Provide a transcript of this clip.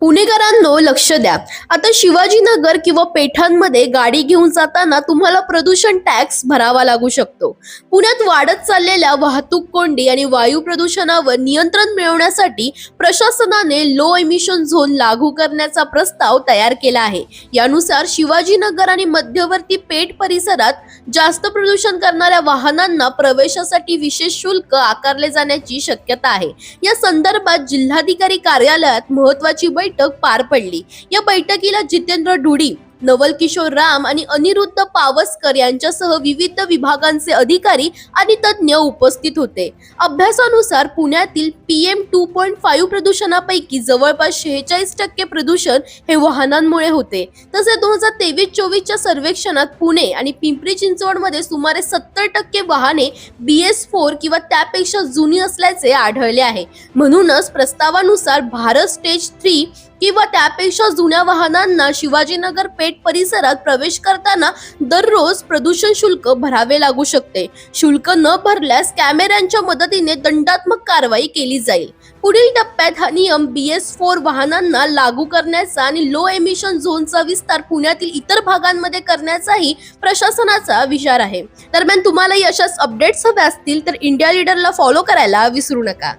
पुणेकरांनो लक्ष द्या. आता शिवाजीनगर किंवा पेठांमध्ये गाडी घेऊन जाताना तुम्हाला प्रदूषण टॅक्स भरावा लागू शकतो. पुण्यात वाढत चाललेल्या वाहतूक कोंडी आणि वायू प्रदूषणावर नियंत्रण मिळवण्यासाठी प्रशासनाने लो एमिशन झोन लागू करण्याचा प्रस्ताव तयार केला आहे. यानुसार शिवाजीनगर आणि मध्यवर्ती पेठ परिसरात जास्त प्रदूषण करणाऱ्या वाहनांना प्रवेशासाठी विशेष शुल्क आकारले जाण्याची शक्यता आहे. या संदर्भात जिल्हाधिकारी कार्यालयात महत्त्वाची बैठक पार पडली. या बैठकीला जितेंद्र ढुडी, नवल किशोर राम आणि अनिरुद्ध पावसकर यांच्यासह विविध विभागांचे अधिकारी आणि तज्ज्ञ उपस्थित होते. अभ्यासानुसार पुण्यातील PM 2.5 प्रदूषणापैकी जवळपास 46% प्रदूषण हे वाहनांमुळे होते. तसेच 2023-24च्या सर्वेक्षणात पुणे आणि पिंपरी चिंचवडमध्ये सुमारे 70% वाहने BS4 किंवा त्यापेक्षा जुनी असल्याचे आढळले आहे. म्हणूनच प्रस्तावानुसार भारत स्टेज 3 किंवा त्यापेक्षा जुन्या वाहनांना शिवाजीनगर पेठ परिसरात प्रवेश करताना दररोज प्रदूषण शुल्क भरावे लागू शकते. शुल्क न भरल्यास कॅमेऱ्यांच्या मदतीने दंडात्मक कारवाई केली जाईल. पुढील टप्प्यात हा नियम BS4 वाहनांना लागू करण्याचा आणि लो एमिशन झोनचा विस्तार पुण्यातील इतर भागांमध्ये करण्याचाही प्रशासनाचा विचार आहे. दरम्यान तुम्हालाही अशाच अपडेट्स हवे असतील तर इंडिया लीडरला फॉलो करायला विसरू नका.